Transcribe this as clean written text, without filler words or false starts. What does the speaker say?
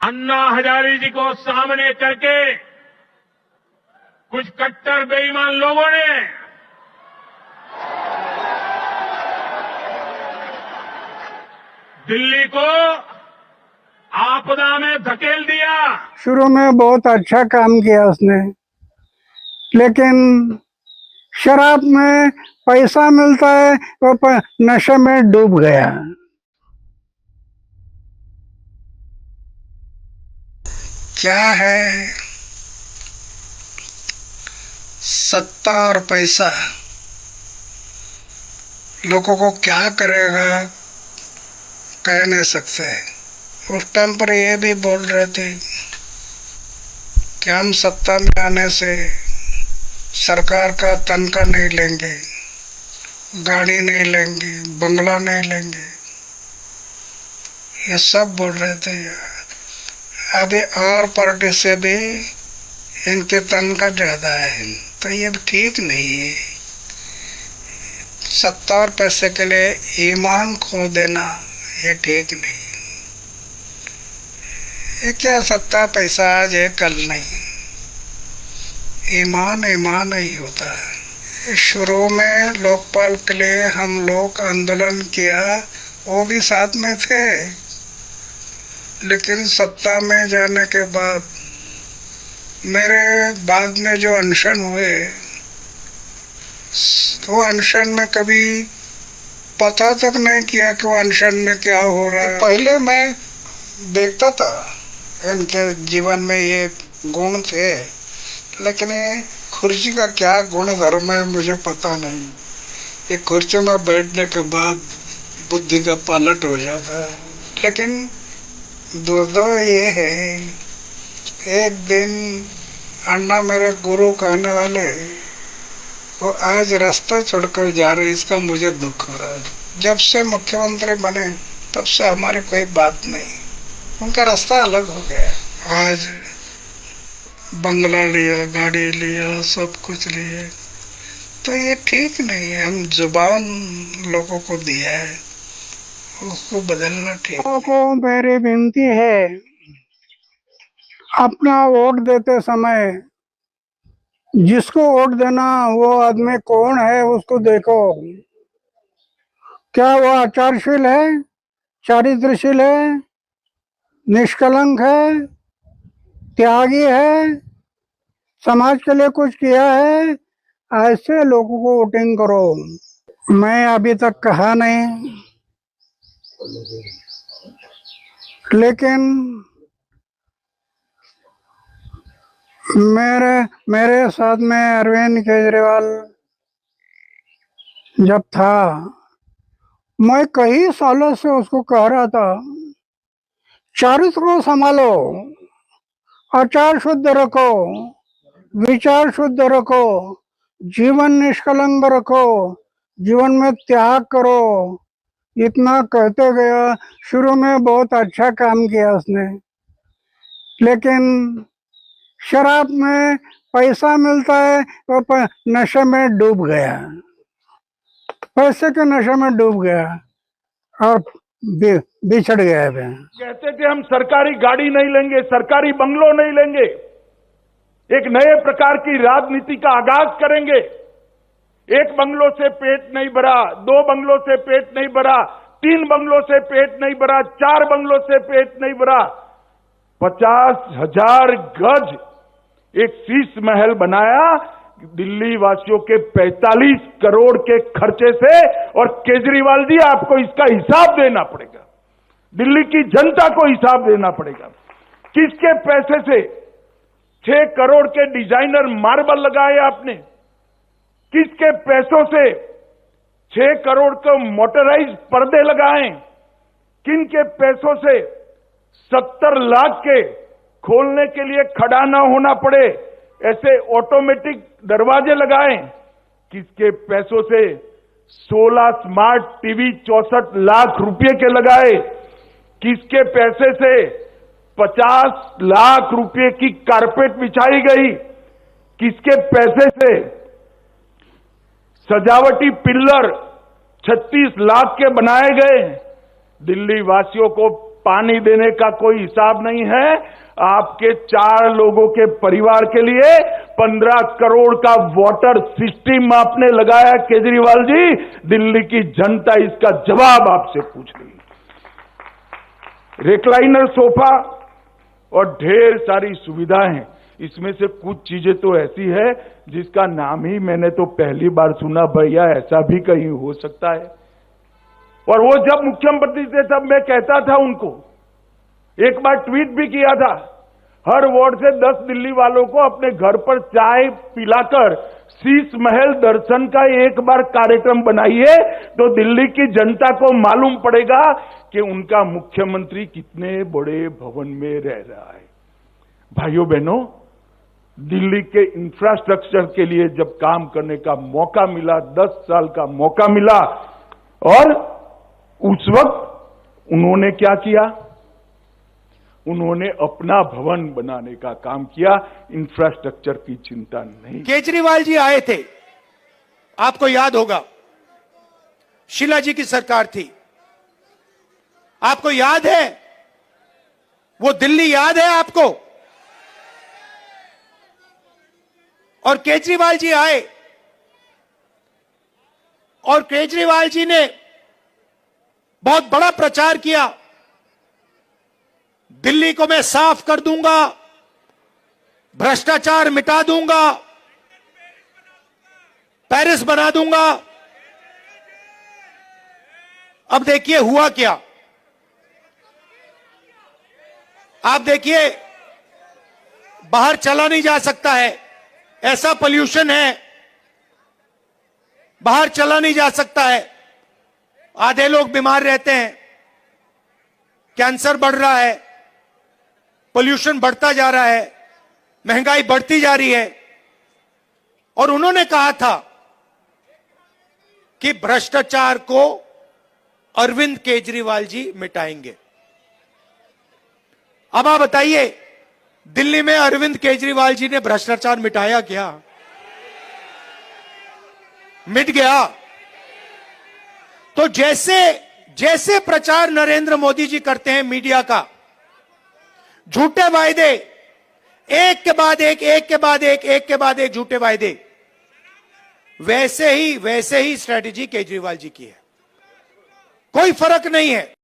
अन्ना हजारे जी को सामने करके कुछ कट्टर बेईमान लोगों ने दिल्ली को आपदा में धकेल दिया। शुरू में बहुत अच्छा काम किया उसने, लेकिन शराब में पैसा मिलता है वो नशे में डूब गया। क्या है सत्ता और पैसा, लोगों को क्या करेगा कह नहीं सकते। उस टाइम पर ये भी बोल रहे थे कि हम सत्ता में आने से सरकार का तनख्वाह नहीं लेंगे, गाड़ी नहीं लेंगे, बंगला नहीं लेंगे, ये सब बोल रहे थे। अभी और पार्टी से भी इनके तनख्वाह ज्यादा है, तो ये ठीक नहीं है। सत्ता और पैसे के लिए ईमान खो देना ये ठीक नहीं। ये क्या सत्ता पैसा आज है कल नहीं, ईमान ईमान ही होता है। शुरू में लोकपाल के लिए हम लोग आंदोलन किया, वो भी साथ में थे, लेकिन सत्ता में जाने के बाद मेरे बाद में जो अनशन हुए, वो अनशन में कभी पता तक नहीं किया कि वो अनशन में क्या हो रहा है। पहले मैं देखता था इनके जीवन में ये गुण थे, लेकिन ये कुर्सी का क्या गुण धर्म है मुझे पता नहीं। ये कुर्सी में बैठने के बाद बुद्धि का पलट हो जाता है। लेकिन दो ये है, एक दिन अन्ना मेरे गुरु कहने वाले वो आज रास्ता छोड़कर जा रहे, इसका मुझे दुख हो रहा है। जब से मुख्यमंत्री बने तब से हमारी कोई बात नहीं, उनका रास्ता अलग हो गया। आज बंगला लिया, गाड़ी लिया, सब कुछ लिए, तो ये ठीक नहीं है। हम जुबान लोगों को दिया है, उसको बदलना ठीक। लोगों को मेरी विनती है, अपना वोट देते समय जिसको वोट देना वो आदमी कौन है उसको देखो। क्या वो आचारशील है, चारित्रशील है, निष्कलंक है, त्यागी है, समाज के लिए कुछ किया है, ऐसे लोगों को वोटिंग करो। मैं अभी तक कहा नहीं, लेकिन मेरे साथ में अरविंद केजरीवाल जब था, मैं कई सालों से उसको कह रहा था चरित्र को संभालो, आचार शुद्ध रखो, विचार शुद्ध रखो, जीवन निष्कलंक रखो, जीवन में त्याग करो। इतना कहते गया। शुरू में बहुत अच्छा काम किया उसने, लेकिन शराब में पैसा मिलता है वो नशे में डूब गया, पैसे के नशे में डूब गया और बिछड़ गया। कहते थे हम सरकारी गाड़ी नहीं लेंगे, सरकारी बंगलो नहीं लेंगे, एक नए प्रकार की राजनीति का आगाज करेंगे। एक बंगलों से पेट नहीं भरा, दो बंगलों से पेट नहीं भरा, 3 बंगलों से पेट नहीं भरा, 4 बंगलों से पेट नहीं भरा, 50,000 गज एक शीश महल बनाया दिल्ली वासियों के 45 करोड़ के खर्चे से। और केजरीवाल जी आपको इसका हिसाब देना पड़ेगा, दिल्ली की जनता को हिसाब देना पड़ेगा। किसके पैसे से 6 करोड़ के डिजाइनर मार्बल लगाए आपने? किसके पैसों से 6 करोड़ के मोटराइज पर्दे लगाए? किन के पैसों से 70 लाख के खोलने के लिए खड़ा ना होना पड़े ऐसे ऑटोमेटिक दरवाजे लगाए? किसके पैसों से 16 स्मार्ट टीवी 64 लाख रुपए के लगाए? किसके पैसे से 50 लाख रुपए की कारपेट बिछाई गई? किसके पैसे से सजावटी पिल्लर 36 लाख के बनाए गए? दिल्ली वासियों को पानी देने का कोई हिसाब नहीं है। आपके 4 लोगों के परिवार के लिए 15 करोड़ का वाटर सिस्टम आपने लगाया केजरीवाल जी। दिल्ली की जनता इसका जवाब आपसे पूछ रही है। रिक्लाइनर सोफा और ढेर सारी सुविधाएं, इसमें से कुछ चीजें तो ऐसी है जिसका नाम ही मैंने तो पहली बार सुना। भैया ऐसा भी कहीं हो सकता है? और वो जब मुख्यमंत्री थे तब मैं कहता था उनको, एक बार ट्वीट भी किया था, हर वार्ड से 10 दिल्ली वालों को अपने घर पर चाय पिलाकर शीश महल दर्शन का एक बार कार्यक्रम बनाइए, तो दिल्ली की जनता को मालूम पड़ेगा कि उनका मुख्यमंत्री कितने बड़े भवन में रह रहा है। भाइयों बहनों, दिल्ली के इंफ्रास्ट्रक्चर के लिए जब काम करने का मौका मिला, 10 साल का मौका मिला, और उस वक्त उन्होंने क्या किया? उन्होंने अपना भवन बनाने का काम किया, इंफ्रास्ट्रक्चर की चिंता नहीं। केजरीवाल जी आए थे, आपको याद होगा, शीला जी की सरकार थी, आपको याद है? वो दिल्ली याद है आपको? और केजरीवाल जी आए और केजरीवाल जी ने बहुत बड़ा प्रचार किया, दिल्ली को मैं साफ कर दूंगा, भ्रष्टाचार मिटा दूंगा, पेरिस बना दूंगा। अब देखिए हुआ क्या। आप देखिए, बाहर चला नहीं जा सकता है, ऐसा पोल्यूशन है, बाहर चला नहीं जा सकता है, आधे लोग बीमार रहते हैं, कैंसर बढ़ रहा है, पोल्यूशन बढ़ता जा रहा है, महंगाई बढ़ती जा रही है। और उन्होंने कहा था कि भ्रष्टाचार को अरविंद केजरीवाल जी मिटाएंगे। अब आप बताइए, दिल्ली में अरविंद केजरीवाल जी ने भ्रष्टाचार मिटाया क्या? मिट गया। तो जैसे प्रचार नरेंद्र मोदी जी करते हैं मीडिया का, झूठे वायदे, एक के बाद एक, एक के बाद एक, एक के बाद एक झूठे वायदे, वैसे ही स्ट्रेटेजी केजरीवाल जी की है। कोई फर्क नहीं है।